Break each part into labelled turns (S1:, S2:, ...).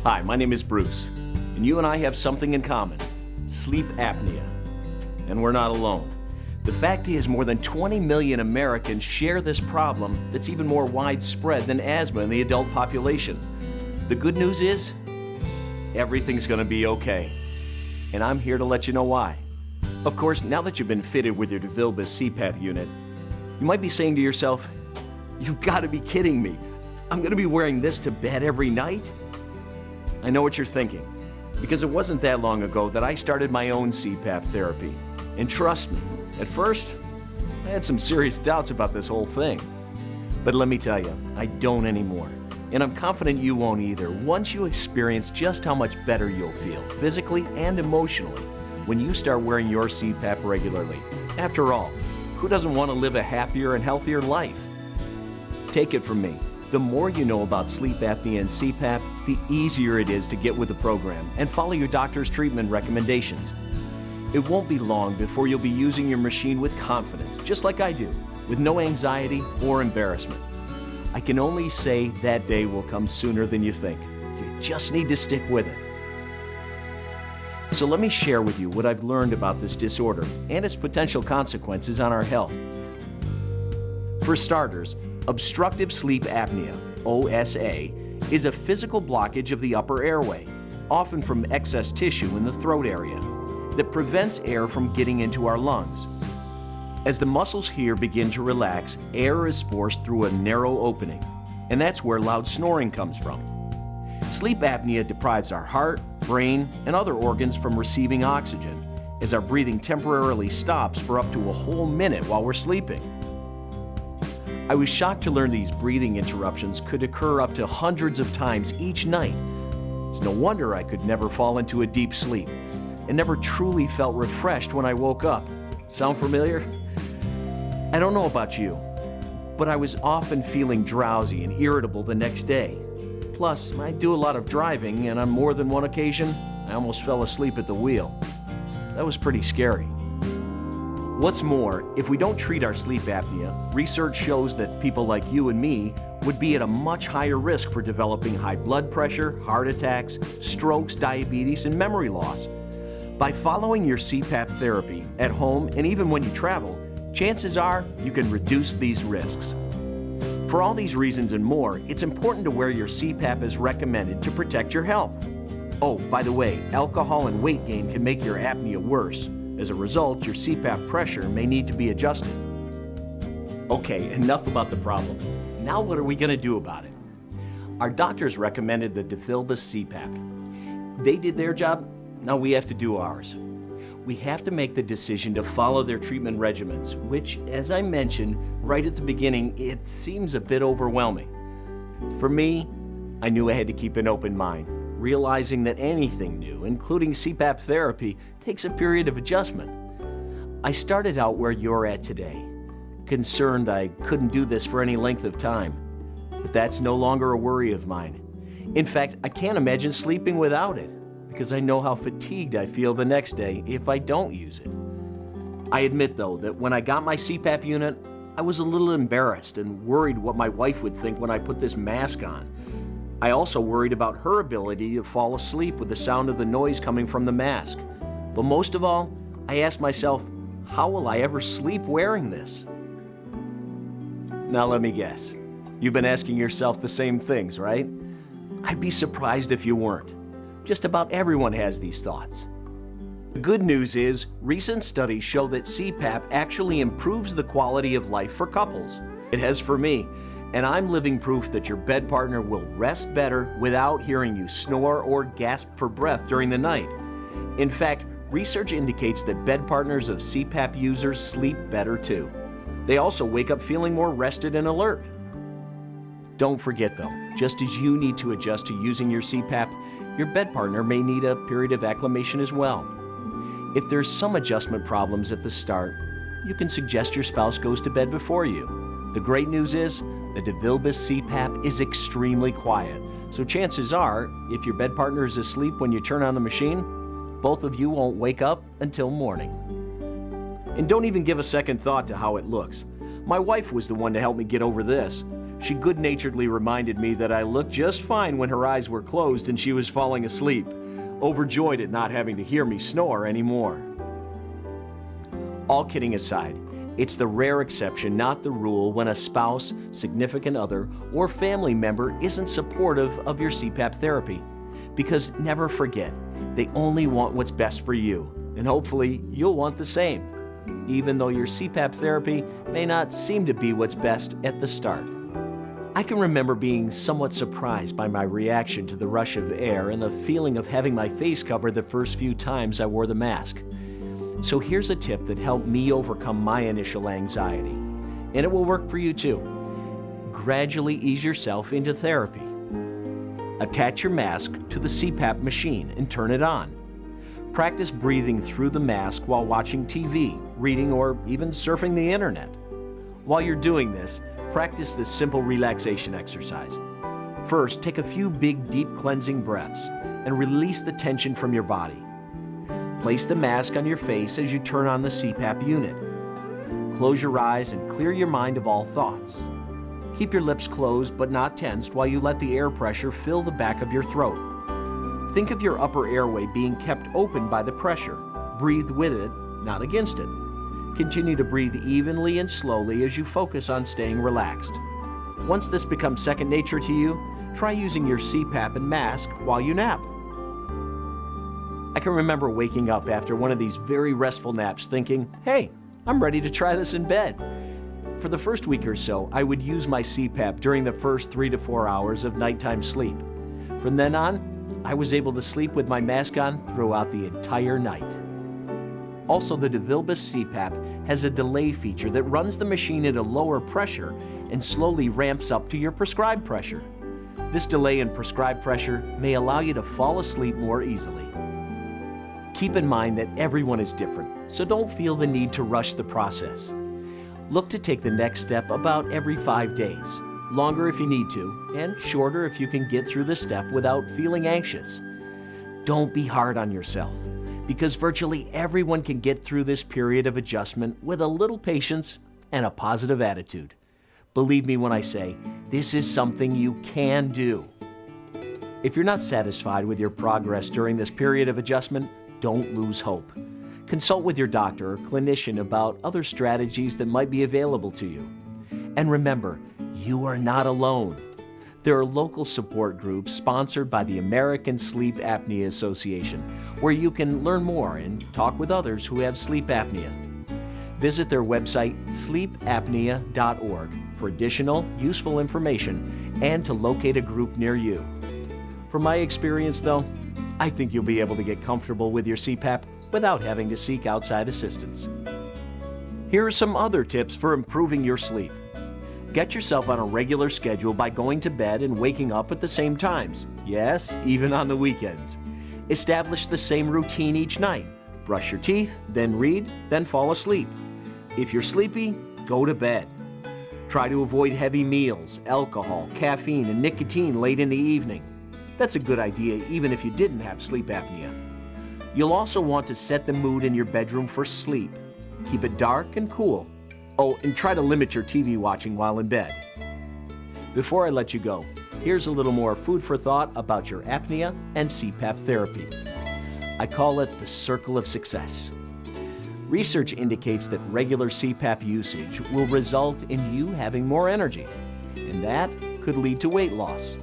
S1: Hi, my name is Bruce, and you and I have something in common: sleep apnea. And we're not alone. The fact is, more than 20 million Americans share this problem that's even more widespread than asthma in the adult population. The good news is, everything's gonna be okay. And I'm here to let you know why. Of course, now that you've been fitted with your DeVilbiss CPAP unit, you might be saying to yourself, "You've gotta be kidding me. I'm gonna be wearing this to bed every night?" I know what you're thinking, because it wasn't that long ago that I started my own CPAP therapy. And trust me, at first, I had some serious doubts about this whole thing. But let me tell you, I don't anymore. And I'm confident you won't either once you experience just how much better you'll feel, physically and emotionally, when you start wearing your CPAP regularly. After all, who doesn't want to live a happier and healthier life? Take it from me, the more you know about sleep apnea and CPAP, the easier it is to get with the program and follow your doctor's treatment recommendations. It won't be long before you'll be using your machine with confidence, just like I do, with no anxiety or embarrassment. I can only say that day will come sooner than you think. You just need to stick with it. So let me share with you what I've learned about this disorder and its potential consequences on our health. For starters, obstructive sleep apnea, OSA, is a physical blockage of the upper airway, often from excess tissue in the throat area, that prevents air from getting into our lungs. As the muscles here begin to relax, air is forced through a narrow opening, and that's where loud snoring comes from. Sleep apnea deprives our heart, brain, and other organs from receiving oxygen, as our breathing temporarily stops for up to a whole minute while we're sleeping. I was shocked to learn these breathing interruptions could occur up to hundreds of times each night. It's no wonder I could never fall into a deep sleep and never truly felt refreshed when I woke up. Sound familiar? I don't know about you, but I was often feeling drowsy and irritable the next day. Plus, I do a lot of driving, and on more than one occasion, I almost fell asleep at the wheel. That was pretty scary. What's more, if we don't treat our sleep apnea, research shows that people like you and me would be at a much higher risk for developing high blood pressure, heart attacks, strokes, diabetes, and memory loss. By following your CPAP therapy at home and even when you travel, chances are you can reduce these risks. For all these reasons and more, it's important to wear your CPAP as recommended to protect your health. Oh, by the way, alcohol and weight gain can make your apnea worse. As a result, your CPAP pressure may need to be adjusted. Okay, enough about the problem. Now what are we going to do about it? Our doctors recommended the DeVilbiss CPAP. They did their job, now we have to do ours. We have to make the decision to follow their treatment regimens, which, as I mentioned right at the beginning, it seems a bit overwhelming. For me, I knew I had to keep an open mind, realizing that anything new, including CPAP therapy, takes a period of adjustment. I started out where you're at today, concerned I couldn't do this for any length of time. But that's no longer a worry of mine. In fact, I can't imagine sleeping without it, because I know how fatigued I feel the next day if I don't use it. I admit, though, that when I got my CPAP unit, I was a little embarrassed and worried what my wife would think when I put this mask on. I also worried about her ability to fall asleep with the sound of the noise coming from the mask. But most of all, I asked myself, how will I ever sleep wearing this? Now let me guess. You've been asking yourself the same things, right? I'd be surprised if you weren't. Just about everyone has these thoughts. The good news is, recent studies show that CPAP actually improves the quality of life for couples. It has for me, and I'm living proof that your bed partner will rest better without hearing you snore or gasp for breath during the night. In fact, research indicates that bed partners of CPAP users sleep better too. They also wake up feeling more rested and alert. Don't forget though, just as you need to adjust to using your CPAP, your bed partner may need a period of acclimation as well. If there's some adjustment problems at the start, you can suggest your spouse goes to bed before you. The great news is, the DeVilbiss CPAP is extremely quiet, so chances are, if your bed partner is asleep when you turn on the machine, both of you won't wake up until morning. And don't even give a second thought to how it looks. My wife was the one to help me get over this. She good-naturedly reminded me that I looked just fine when her eyes were closed and she was falling asleep, overjoyed at not having to hear me snore anymore. All kidding aside, it's the rare exception, not the rule, when a spouse, significant other, or family member isn't supportive of your CPAP therapy. Because never forget, they only want what's best for you, and hopefully you'll want the same, even though your CPAP therapy may not seem to be what's best at the start. I can remember being somewhat surprised by my reaction to the rush of air and the feeling of having my face covered the first few times I wore the mask. So here's a tip that helped me overcome my initial anxiety, and it will work for you too. Gradually ease yourself into therapy. Attach your mask to the CPAP machine and turn it on. Practice breathing through the mask while watching TV, reading, or even surfing the internet. While you're doing this, practice this simple relaxation exercise. First, take a few big, deep cleansing breaths and release the tension from your body. Place the mask on your face as you turn on the CPAP unit. Close your eyes and clear your mind of all thoughts. Keep your lips closed but not tensed while you let the air pressure fill the back of your throat. Think of your upper airway being kept open by the pressure. Breathe with it, not against it. Continue to breathe evenly and slowly as you focus on staying relaxed. Once this becomes second nature to you, try using your CPAP and mask while you nap. I can remember waking up after one of these very restful naps thinking, hey, I'm ready to try this in bed. For the first week or so, I would use my CPAP during the first 3 to 4 hours of nighttime sleep. From then on, I was able to sleep with my mask on throughout the entire night. Also, the DeVilbiss CPAP has a delay feature that runs the machine at a lower pressure and slowly ramps up to your prescribed pressure. This delay in prescribed pressure may allow you to fall asleep more easily. Keep in mind that everyone is different, so don't feel the need to rush the process. Look to take the next step about every 5 days, longer if you need to, and shorter if you can get through the step without feeling anxious. Don't be hard on yourself, because virtually everyone can get through this period of adjustment with a little patience and a positive attitude. Believe me when I say, this is something you can do. If you're not satisfied with your progress during this period of adjustment, don't lose hope. Consult with your doctor or clinician about other strategies that might be available to you. And remember, you are not alone. There are local support groups sponsored by the American Sleep Apnea Association, where you can learn more and talk with others who have sleep apnea. Visit their website, sleepapnea.org, for additional useful information and to locate a group near you. From my experience, though, I think you'll be able to get comfortable with your CPAP without having to seek outside assistance. Here are some other tips for improving your sleep. Get yourself on a regular schedule by going to bed and waking up at the same times. Yes, even on the weekends. Establish the same routine each night. Brush your teeth, then read, then fall asleep. If you're sleepy, go to bed. Try to avoid heavy meals, alcohol, caffeine, and nicotine late in the evening. That's a good idea even if you didn't have sleep apnea. You'll also want to set the mood in your bedroom for sleep. Keep it dark and cool. Oh, and try to limit your TV watching while in bed. Before I let you go, here's a little more food for thought about your apnea and CPAP therapy. I call it the circle of success. Research indicates that regular CPAP usage will result in you having more energy, and that could lead to weight loss,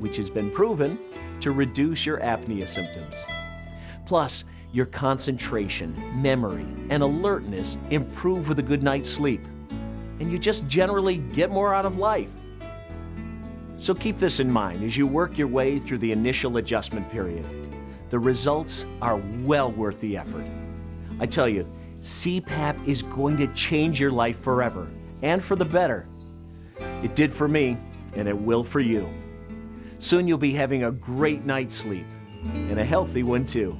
S1: which has been proven to reduce your apnea symptoms. Plus, your concentration, memory, and alertness improve with a good night's sleep, and you just generally get more out of life. So keep this in mind as you work your way through the initial adjustment period. The results are well worth the effort. I tell you, CPAP is going to change your life forever, and for the better. It did for me, and it will for you. Soon you'll be having a great night's sleep, and a healthy one too.